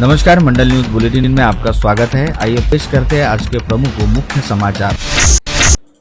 नमस्कार, मंडल news bulletin में आपका स्वागत है। आइए पेश करते हैं आज के प्रमुख व मुख्य समाचार।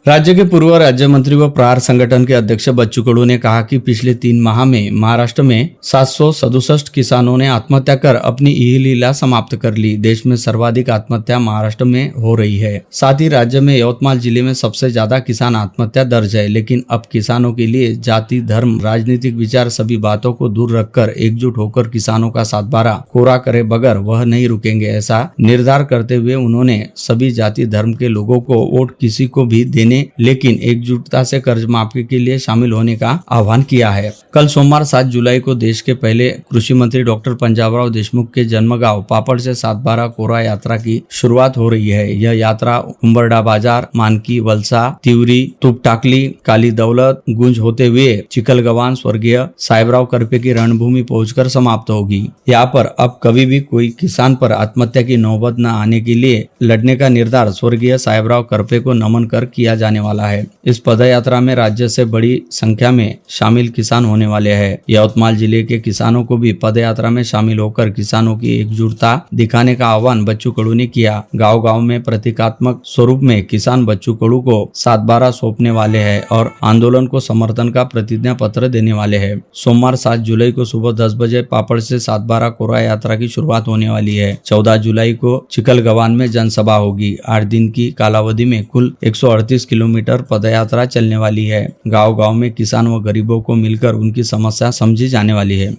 राज्य के पूर्व राज्य मंत्री व प्रहार संगठन के अध्यक्ष बच्चू कडू ने कहा कि पिछले 3 माह में महाराष्ट्र में 767 किसानों ने आत्महत्या कर अपनी यही लीला समाप्त कर ली। देश में सर्वाधिक आत्महत्या महाराष्ट्र में हो रही है। साथ ही राज्य में यवतमाल जिले में सबसे ज्यादा किसान आत्महत्या दर्ज है। लेकिन अब किसानों के लिए जाति, धर्म, राजनीतिक विचार सभी बातों को दूर रखकर एकजुट होकर किसानों का सातबारा कोरा करे बगैर वह नहीं रुकेंगे, ऐसा निर्धार करते हुए उन्होंने सभी जाति धर्म के लोगों को वोट किसी को भी देने लेकिन एकजुटता से कर्ज माफी के लिए शामिल होने का आह्वान किया है। कल सोमवार 7 जुलाई को देश के पहले कृषि मंत्री डॉक्टर पंजाबराव देशमुख के जन्मगांव पापड़ से सातबारा कोरा यात्रा की शुरुआत हो रही है। यह यात्रा उंबरडा बाजार, मानकी, वलसा, तिवरी, तुपटाकली, काली दौलत, गुंज होते हुए चिखलगवान स्वर्गीय साहेबराव करपे की रणभूमि पहुंचकर समाप्त होगी। यहाँ पर अब कभी भी कोई किसान पर आत्महत्या की नौबत न आने के लिए लड़ने का निर्धार स्वर्गीय साहेबराव करपे को नमन कर किया जाने वाला है। इस पदयात्रा में राज्य से बड़ी संख्या में शामिल किसान होने वाले हैं। यवतमाल जिले के किसानों को भी पदयात्रा में शामिल होकर किसानों की एकजुटता दिखाने का आह्वान बच्चू कडू ने किया। गांव-गांव में प्रतीकात्मक स्वरूप में किसान बच्चू कडू को सातबारा सौंपने वाले हैं और आंदोलन को समर्थन का प्रतिज्ञा पत्र देने वाले हैं। सोमवार 7 जुलाई को सुबह 10 बजे पापड़ से सातबारा कोरा यात्रा की शुरुआत होने वाली है। 14 जुलाई को चिखलगवान में जनसभा होगी। 8 दिन की कालावधि में कुल 138 किलोमीटर पदयात्रा चलने वाली है। गांव-गांव में किसान व गरीबों को मिलकर उनकी समस्या समझी जाने वाली है।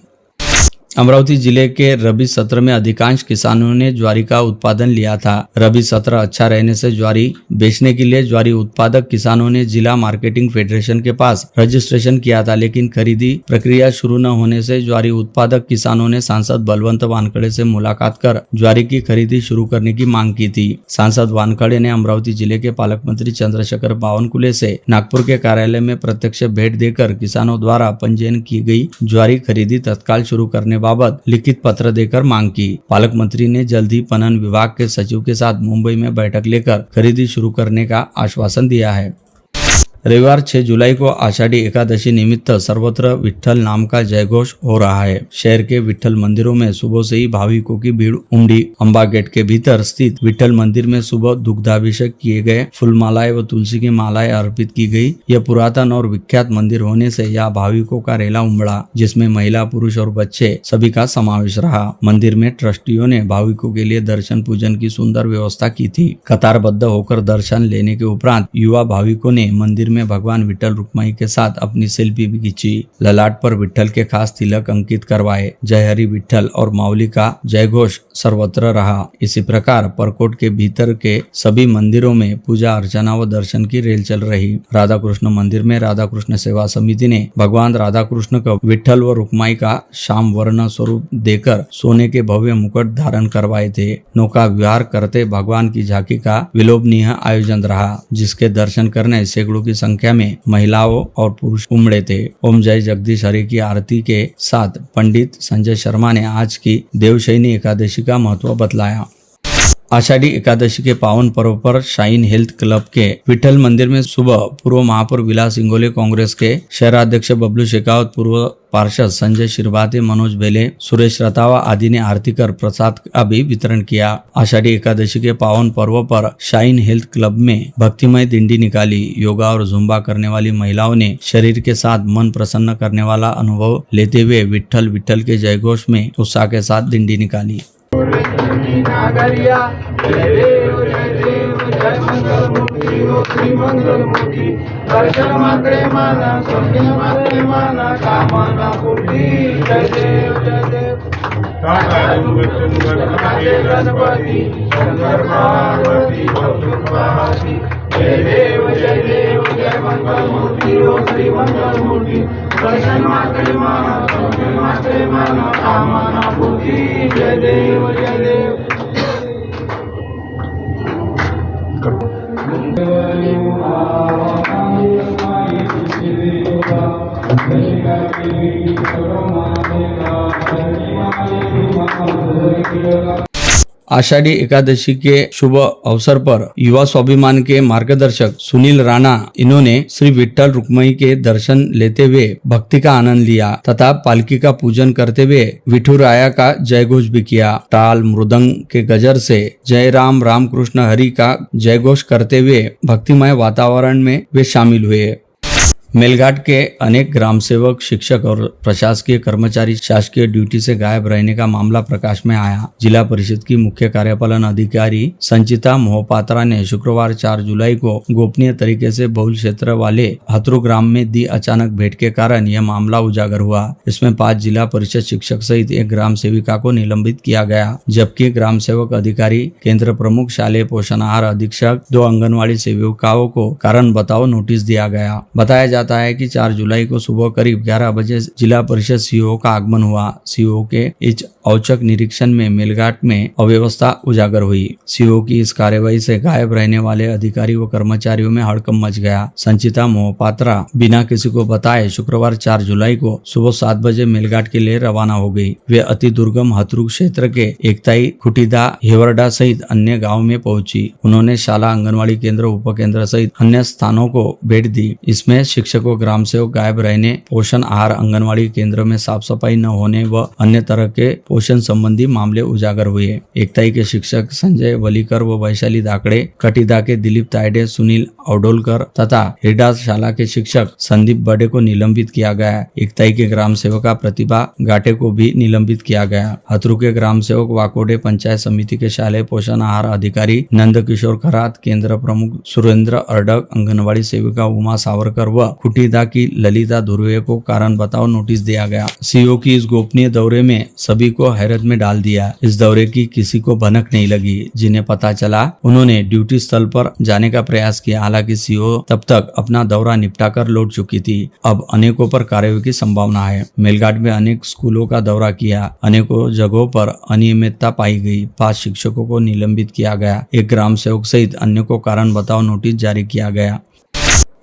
अमरावती जिले के रबी सत्र में अधिकांश किसानों ने ज्वारी का उत्पादन लिया था। रबी सत्र अच्छा रहने से ज्वारी बेचने के लिए ज्वारी उत्पादक किसानों ने जिला मार्केटिंग फेडरेशन के पास रजिस्ट्रेशन किया था, लेकिन खरीदी प्रक्रिया शुरू न होने से ज्वारी उत्पादक किसानों ने सांसद बलवंत वानखड़े से मुलाकात कर ज्वारी की खरीदी शुरू करने की मांग की थी। सांसद वानखड़े ने अमरावती जिले के पालक मंत्री चंद्रशेखर बावनकुले से नागपुर के कार्यालय में प्रत्यक्ष भेंट देकर किसानों द्वारा पंजीयन की गई ज्वारी खरीदी तत्काल शुरू करने बाबत लिखित पत्र देकर मांग की। पालक मंत्री ने जल्द ही पणन विभाग के सचिव के साथ मुंबई में बैठक लेकर खरीदी शुरू करने का आश्वासन दिया है। रविवार 6 जुलाई को आषाढ़ी एकादशी निमित्त सर्वत्र विठ्ठल नाम का जयघोष हो रहा है। शहर के विठ्ठल मंदिरों में सुबह से ही भाविकों की भीड़ उमड़ी। अंबा गेट के भीतर स्थित विठ्ठल मंदिर में सुबह दुग्धाभिषेक किए गए, फूलमालाएं व तुलसी की मालाएं अर्पित की गई। यह पुरातन और विख्यात मंदिर होने से यह भाविकों का रेला उमड़ा, जिसमें महिला, पुरुष और बच्चे सभी का समावेश रहा। मंदिर में ट्रस्टियों ने भाविकों के लिए दर्शन पूजन की सुंदर व्यवस्था की थी। कतारबद्ध होकर दर्शन लेने के उपरांत युवा भाविकों ने मंदिर में भगवान विठ्ठल रुक्माई के साथ अपनी सेल्फी भी खींची। ललाट पर विठ्ठल के खास तिलक अंकित करवाए। जय हरि विठ्ठल और माउली का जयघोष सर्वत्र रहा। इसी प्रकार परकोट के भीतर के सभी मंदिरों में पूजा अर्चना व दर्शन की रेल चल रही। राधा कृष्ण मंदिर में राधा कृष्ण सेवा समिति ने भगवान राधा कृष्ण को विठ्ठल व रुक्माई का श्याम वर्ण स्वरूप देकर सोने के भव्य मुकुट धारण करवाए थे। नौका विहार करते भगवान की झांकी का विलोभनीय आयोजन रहा, जिसके दर्शन करने सैकड़ों की संख्या में महिलाओं और पुरुष उमड़े थे। ओम जय जगदीश हरि की आरती के साथ पंडित संजय शर्मा ने आज की देवशयनी एकादशी का महत्व बतलाया। आषाढ़ी एकादशी के पावन पर्व पर शाइन हेल्थ क्लब के विठ्ठल मंदिर में सुबह पूर्व महापौर विलास इंगोले, कांग्रेस के शहराध्यक्ष बबलू शेखावत, पूर्व पार्षद संजय शिरभाते, मनोज बेले, सुरेश रतावा आदि ने आरती कर प्रसाद का भी वितरण किया। आषाढ़ी एकादशी के पावन पर्व पर शाइन हेल्थ क्लब में भक्तिमय दिंडी निकाली। योगा और जुम्बा करने वाली महिलाओं ने शरीर के साथ मन प्रसन्न करने वाला अनुभव लेते हुए विठ्ठल विठ्ठल के जयघोष में उत्साह के साथ दिंडी निकाली। नागरिया जय देव जय मंगल मूर्ति हो श्री मंगल मूर्ति। दर्शन मात्रे माना स्वर्ग मात्रे माना कामना पूर्ति। जय देव गणपति शंकर पार्वती पार्वती। जय देव जय मंगल मूर्ति हो श्री मंगल मूर्ति। दर्शन मात्रे माना स्वर्ग मात्रे माना कामना पूर्ति। जय देव आषाढ़ी एकादशी के शुभ अवसर पर युवा स्वाभिमान के मार्गदर्शक सुनील राणा इन्होंने श्री विठ्ठल रुक्मणी के दर्शन लेते हुए भक्ति का आनंद लिया तथा पालकी का पूजन करते हुए विठुराया का जय घोष भी किया। ताल मृदंग के गजर से जय राम राम कृष्ण हरि का जय घोष करते हुए भक्तिमय वातावरण में वे शामिल हुए। मेलघाट के अनेक ग्राम सेवक, शिक्षक और प्रशासकीय कर्मचारी शासकीय ड्यूटी से गायब रहने का मामला प्रकाश में आया। जिला परिषद की मुख्य कार्यपालन अधिकारी संचिता मोहपात्रा ने शुक्रवार 4 जुलाई को गोपनीय तरीके से बहुल क्षेत्र वाले हथरू ग्राम में दी अचानक भेंट के कारण यह मामला उजागर हुआ। इसमें 5 जिला परिषद शिक्षक सहित एक ग्राम सेविका को निलंबित किया गया, जबकि ग्राम सेवक अधिकारी, केंद्र प्रमुख, शालेय पोषण आहार अधीक्षक, 2 आंगनवाड़ी सेविकाओं को कारण बताओ नोटिस दिया गया। बताया जाता है कि 4 जुलाई को सुबह करीब 11 बजे जिला परिषद सीओ का आगमन हुआ। सीओ के इस औचक निरीक्षण में मेलघाट में अव्यवस्था उजागर हुई। सीओ की इस कार्यवाही से गायब रहने वाले अधिकारी व कर्मचारियों में हड़कंप मच गया। संचिता मोहपात्रा बिना किसी को बताए शुक्रवार 4 जुलाई को सुबह 7 बजे मेलघाट के लिए रवाना हो गई। वे अति दुर्गम हथरू क्षेत्र के एकताई, खुटीदा, हेवरडा सहित अन्य गाँव में पहुंची। उन्होंने शाला, आंगनवाड़ी केंद्र, उप केंद्र सहित अन्य स्थानों को भेंट दी। इसमें शिक्षकों, ग्राम सेवक गायब रहने, पोषण आहार, आंगनवाड़ी केंद्र में साफ सफाई न होने व अन्य तरह के पोषण संबंधी मामले उजागर हुए। एकताई के शिक्षक संजय वलीकर व वैशाली दाकड़े, कटीदा के दिलीप तायडे, सुनील औडोलकर तथा हिरडास शाला के शिक्षक संदीप बड़े को निलंबित किया गया। एकताई के ग्राम सेवका प्रतिभा गाटे को भी निलंबित किया गया। हथरू के ग्राम सेवक वाकोडे, पंचायत समिति के शालेय पोषण आहार अधिकारी नंद किशोर खरात, केंद्र प्रमुख सुरेंद्र अर्डक, आंगनवाड़ी सेविका उमा सावरकर व खुटीदा की ललिता धुर्वे को कारण बताओ नोटिस दिया गया। सीओ की इस गोपनीय दौरे में सभी को हैरत में डाल दिया। इस दौरे की किसी को भनक नहीं लगी। जिन्हें पता चला उन्होंने ड्यूटी स्थल पर जाने का प्रयास किया। हालांकि सीओ तब तक अपना दौरा निपटाकर लौट चुकी थी। अब अनेकों पर कार्रवाई की संभावना है। मेलघाट में अनेक स्कूलों का दौरा किया। अनेकों जगहों पर अनियमितता पाई गई। 5 शिक्षकों को निलंबित किया गया। एक ग्राम सेवक सहित अन्य को कारण बताओ नोटिस जारी किया गया।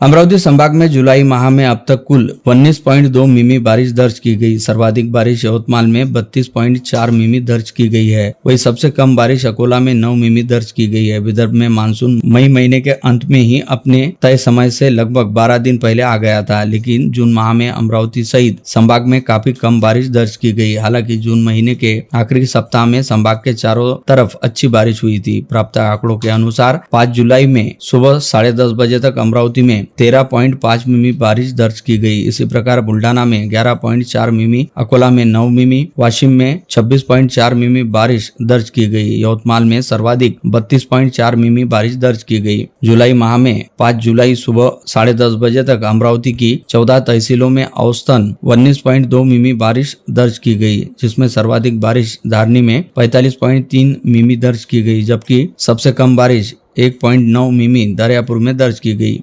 अमरावती संभाग में जुलाई माह में अब तक कुल 19.2 मिमी बारिश दर्ज की गई। सर्वाधिक बारिश यवतमाल में 32.4 मिमी दर्ज की गई है। वही सबसे कम बारिश अकोला में 9 मिमी दर्ज की गई है। विदर्भ में मानसून मई महीने के अंत में ही अपने तय समय से लगभग 12 दिन पहले आ गया था, लेकिन जून माह में अमरावती सहित संभाग में काफी कम बारिश दर्ज की गई। हालांकि जून महीने के आखिरी सप्ताह में संभाग के चारों तरफ अच्छी बारिश हुई थी। प्राप्त आंकड़ों के अनुसार 5 जुलाई में सुबह 10:30 बजे तक अमरावती में 13.5 मिमी बारिश दर्ज की गई। इसी प्रकार बुल्डाना में 11.4 मिमी, अकोला में 9 मिमी, वाशिम में 26.4 मिमी बारिश दर्ज की गई। यवतमाल में सर्वाधिक 32.4 मिमी बारिश दर्ज की गई। जुलाई माह में 5 जुलाई सुबह 10:30 बजे तक अमरावती की 14 तहसीलों में औसतन 19.2 मिमी बारिश दर्ज की गई, जिसमें सर्वाधिक बारिश धारनी में 45.3 मिमी दर्ज की गई, जबकि सबसे कम बारिश 1.9 मिमी दरियापुर में दर्ज की गई।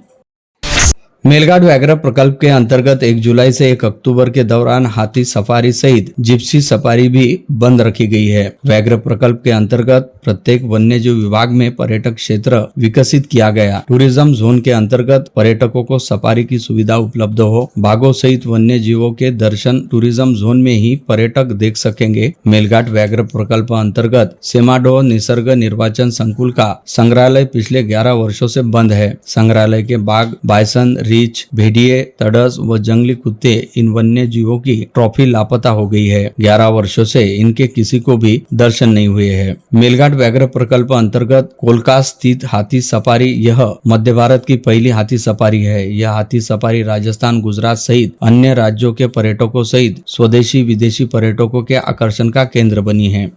मेलघाट व्याघ्र प्रकल्प के अंतर्गत 1 जुलाई से 1 अक्टूबर के दौरान हाथी सफारी सहित जिप्सी सफारी भी बंद रखी गई है। व्याघ्र प्रकल्प के अंतर्गत प्रत्येक वन्यजीव विभाग में पर्यटक क्षेत्र विकसित किया गया। टूरिज्म जोन के अंतर्गत पर्यटकों को सफारी की सुविधा उपलब्ध हो। बाघों सहित वन्य जीवों के दर्शन टूरिज्म जोन में ही पर्यटक देख सकेंगे। मेलघाट व्याघ्र प्रकल्प अंतर्गत सेमाडोह निसर्ग निर्वाचन संकुल का संग्रहालय पिछले 11 वर्षों से बंद है। संग्रहालय के बाघ, बायसन, रीछ, भेड़िए, तड़स व जंगली कुत्ते इन वन्य जीवों की ट्रॉफी लापता हो गई है। 11 वर्षों से इनके किसी को भी दर्शन नहीं हुए हैं। मेलघाट व्याघ्र प्रकल्प अंतर्गत कोलकाता स्थित हाथी सफारी यह मध्य भारत की पहली हाथी सफारी है। यह हाथी सफारी राजस्थान, गुजरात सहित अन्य राज्यों के पर्यटकों सहित स्वदेशी विदेशी पर्यटकों के आकर्षण का केंद्र बनी है।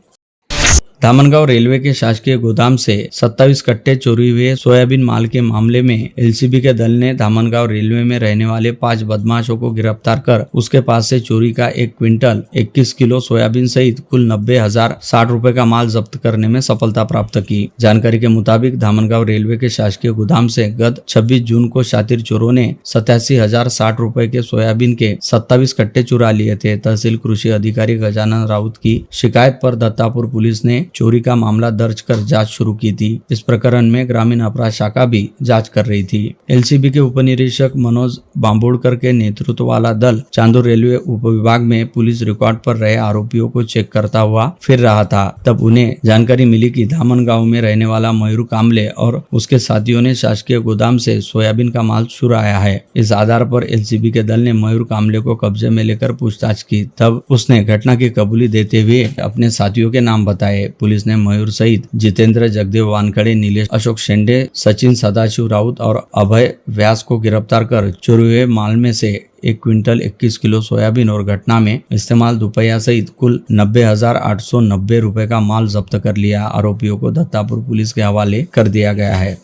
धामनगांव रेलवे के शासकीय गोदाम से 27 कट्टे चोरी हुए सोयाबीन माल के मामले में एलसीबी के दल ने धामनगांव रेलवे में रहने वाले 5 बदमाशों को गिरफ्तार कर उसके पास से चोरी का 1 क्विंटल 21 किलो सोयाबीन सहित कुल 90,060 रुपए का माल जब्त करने में सफलता प्राप्त की। जानकारी के मुताबिक धामनगांव रेलवे के शासकीय गोदाम से गत 26 जून को शातिर चोरों ने 87,060 रुपए के सोयाबीन के 27 कट्टे चुरा लिए थे। तहसील कृषि अधिकारी गजानन राउत की शिकायत पर दत्तापुर पुलिस ने चोरी का मामला दर्ज कर जांच शुरू की थी। इस प्रकरण में ग्रामीण अपराध शाखा भी जांच कर रही थी। एलसीबी के उपनिरीक्षक मनोज बांबोड़कर के नेतृत्व वाला दल चांदोर रेलवे उपविभाग में पुलिस रिकॉर्ड पर रहे आरोपियों को चेक करता हुआ फिर रहा था। तब उन्हें जानकारी मिली कि धामन गांव में रहने वाला मयूर कामले और उसके साथियों ने शासकीय गोदाम से सोयाबीन का माल चुराया है। इस आधार पर एलसीबी के दल ने मयूर कामले को कब्जे में लेकर पूछताछ की। तब उसने घटना की कबूली देते हुए अपने साथियों के नाम बताए। पुलिस ने मयूर सहित जितेंद्र, जगदेव वानखड़े, नीलेश, अशोक शेंडे, सचिन सदाशिव राउत और अभय व्यास को गिरफ्तार कर चोरी हुए माल में से 1 क्विंटल 21 किलो सोयाबीन और घटना में इस्तेमाल दुपहिया सहित कुल 90,890 रुपए का माल जब्त कर लिया। आरोपियों को दत्तापुर पुलिस के हवाले कर दिया गया है।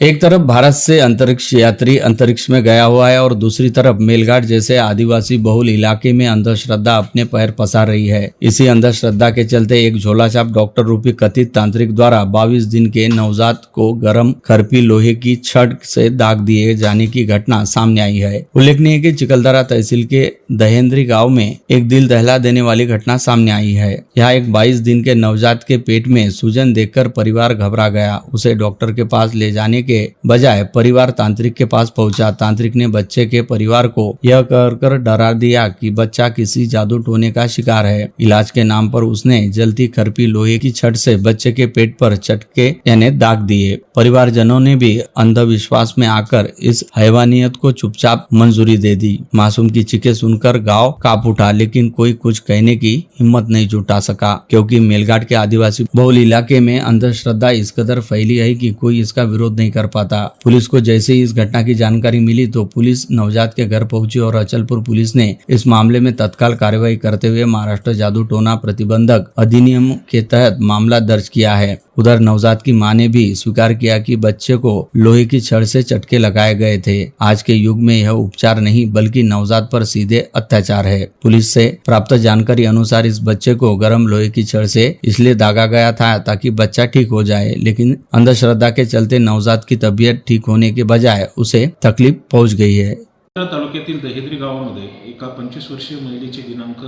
एक तरफ भारत से अंतरिक्ष यात्री अंतरिक्ष में गया हुआ है और दूसरी तरफ मेलघाट जैसे आदिवासी बहुल इलाके में अंधश्रद्धा अपने पैर पसार रही है। इसी अंधश्रद्धा के चलते एक झोलाछाप डॉक्टर रूपी कथित तांत्रिक द्वारा 22 दिन के नवजात को गर्म खरपी लोहे की छड़ से दाग दिए जाने की घटना सामने आई है। उल्लेखनीय है कि चिकलदरा तहसील के दहेंद्री गाँव में एक दिल दहला देने वाली घटना सामने आई है। यहाँ एक 22 दिन के नवजात के पेट में सूजन देखकर परिवार घबरा गया। उसे डॉक्टर के पास ले जाने के बजाय परिवार तांत्रिक के पास पहुंचा। तांत्रिक ने बच्चे के परिवार को यह कहकर डरा दिया कि बच्चा किसी जादू टोने का शिकार है। इलाज के नाम पर उसने जलती खरपी लोहे की छड़ से बच्चे के पेट पर चटके यानी दाग दिए। परिवारजनों ने भी अंधविश्वास में आकर इस हैवानियत को चुपचाप मंजूरी दे दी। मासूम की चीखें सुनकर गांव कांप उठा, लेकिन कोई कुछ कहने की हिम्मत नहीं जुटा सका, क्योंकि मेलघाट के आदिवासी बहुल इलाके में अंधश्रद्धा इस कदर फैली है कि कोई इसका विरोध नहीं कर पाता। पुलिस को जैसे ही इस घटना की जानकारी मिली तो पुलिस नवजात के घर पहुंची और अचलपुर पुलिस ने इस मामले में तत्काल कार्रवाई करते हुए महाराष्ट्र जादू टोना प्रतिबंधक अधिनियम के तहत मामला दर्ज किया है। उधर नवजात की मां ने भी स्वीकार किया कि बच्चे को लोहे की छड़ से चटके लगाए गए थे। आज के युग में यह उपचार नहीं बल्कि नवजात पर सीधे अत्याचार है। पुलिस से प्राप्त जानकारी अनुसार इस बच्चे को गर्म लोहे की छड़ से इसलिए दागा गया था ताकि बच्चा ठीक हो जाए, लेकिन अंधश्रद्धा के चलते नवजात की तबीयत ठीक होने के बजाय उसे तकलीफ पहुंच गई है। तालुक्यातील दहेंद्री गावामध्ये एका 25 वर्षीय महिलेची दिनांक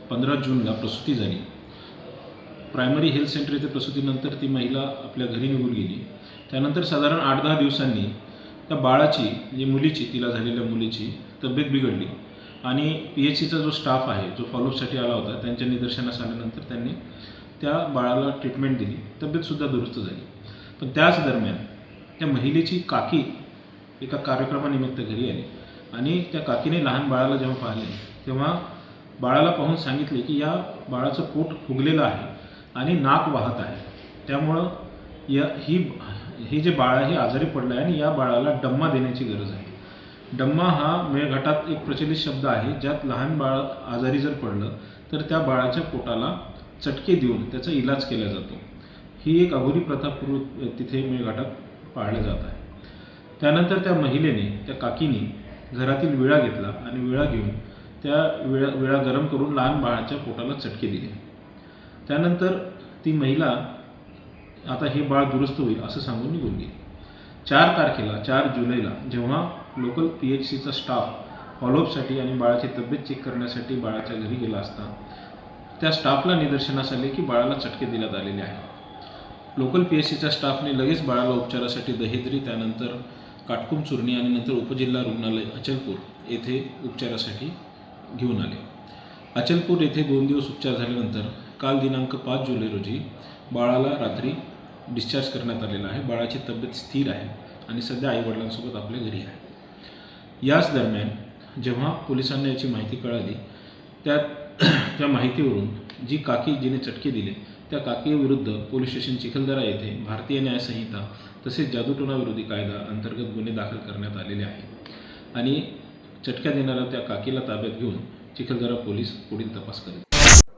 15 जूनला प्रसूती झाली। प्रायमरी हेल्थ सेंटर येथे प्रसूतीनंतर ती महिला आपल्या घरी निघून गेली। त्यानंतर साधारण 8-10 दिवसांनी त्या बाळाची मुलीची तिला झालेल्या मुलीची तब्येत बिघडली आणि PHCचा जो स्टाफ आहे जो फॉलोअपसाठी आला होता त्यांच्या निदर्शनास आल्यानंतर त्यांनी त्या बाळाला ट्रीटमेंट दिली, तब्येतसुद्धा दुरुस्त झाली। पण त्याच दरम्यान त्या महिलेची काकी एका कार्यक्रमानिमित्त घरी आली आणि त्या काकीने लहान बाळाला जेव्हा पाहिले तेव्हा बाळाला पाहून सांगितले की या बाळाचं पोट फुगलेलं आहे आणि नाक वाहत आहे, त्यामुळं ही जे बाळ आहे आजारी पडलं आहे आणि या बाळाला डम्मा देण्याची गरज आहे। डम्मा हा मेळघाटात एक प्रचलित शब्द आहे, ज्यात लहान बाळ आजारी जर पडलं तर त्या बाळाच्या पोटाला चटके देऊन त्याचा इलाज केला जातो। ही एक अघोरी प्रथा तिथे मेळघाटात पाळली जात आहे। त्यानंतर त्या महिलेने त्या काकीने घरातील विळा घेतला आणि विळा घेऊन त्या विळा गरम करून लहान बाळाच्या पोटाला चटके दिले। त्यानंतर ती महिला आता हे बाळ दुरुस्त होईल असं सांगून निघून गेली। 4 तारखेला 4 जुलैला जेव्हा लोकल PHCचा स्टाफ फॉलोअपसाठी आणि बाळाची तब्येत चेक करण्यासाठी बाळाच्या घरी गेला असता त्या स्टाफला निदर्शनास आले की बाळाला चटके देण्यात आलेले आहेत। लोकल PHCच्या स्टाफने लगेच बाळाला उपचारासाठी दहेंद्री, त्यानंतर काटकुम चुरणी आणि नंतर उपजिल्हा रुग्णालय अचलपूर येथे उपचारासाठी घेऊन आले। अचलपूर येथे 2 दिवस उपचार झाल्यानंतर काल दिनांक 5 जुलै रोजी बाळाला रात्री डिस्चार्ज करण्यात आलेला आहे। बाळाची तब्येत स्थिर आहे आणि सध्या आईवडिलांसोबत आपल्या घरी आहे। याच दरम्यान जेव्हा पोलिसांना याची माहिती कळाली त्या माहितीवरून जी काकी जिने चटके दिले त्या काकीविरुद्ध पोलीस स्टेशन चिखलदरा येथे भारतीय न्याय संहिता तसेच जादूटोना विरोधी कायदा अंतर्गत गुन्हे दाखल करण्यात आलेले आहेत आणि चटक्या देणाऱ्या त्या काकीला ताब्यात घेऊन चिखलदरा पोलीस पुढील तपास करेल।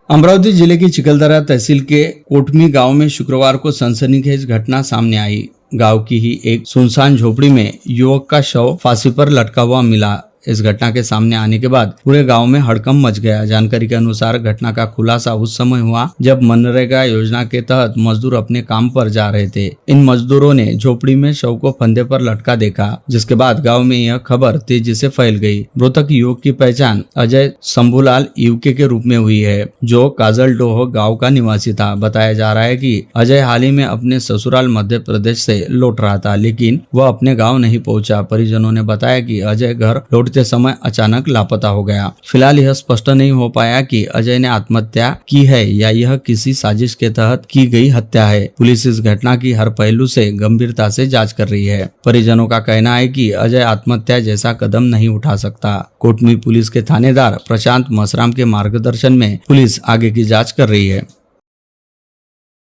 अमरावती जिले की चिखलदरा तहसील के कोटमी गांव में शुक्रवार को सनसनीखेज घटना सामने आई। गांव की ही एक सुनसान झोपड़ी में युवक का शव फांसी पर लटका हुआ मिला। इस घटना के सामने आने के बाद पूरे गांव में हड़कंप मच गया। जानकारी के अनुसार घटना का खुलासा उस समय हुआ जब मनरेगा योजना के तहत मजदूर अपने काम पर जा रहे थे। इन मजदूरों ने झोपड़ी में शव को फंदे पर लटका देखा, जिसके बाद गांव में यह खबर तेजी से फैल गई। मृतक युवक की पहचान अजय शंभूलाल यूके के रूप में हुई है, जो काजलडोह गांव का निवासी था। बताया जा रहा है कि अजय हाल ही में अपने ससुराल मध्य प्रदेश से लौट रहा था, लेकिन वह अपने गांव नहीं पहुंचा। परिजनों ने बताया कि अजय घर लौटते समय अचानक लापता हो गया। फिलहाल यह स्पष्ट नहीं हो पाया कि अजय ने आत्महत्या की है या यह किसी साजिश के तहत की गई हत्या है। पुलिस इस घटना की हर पहलू से गंभीरता से जांच कर रही है। परिजनों का कहना है कि अजय आत्महत्या जैसा कदम नहीं उठा सकता। कोटमी पुलिस के थानेदार प्रशांत मसराम के मार्गदर्शन में पुलिस आगे की जांच कर रही है।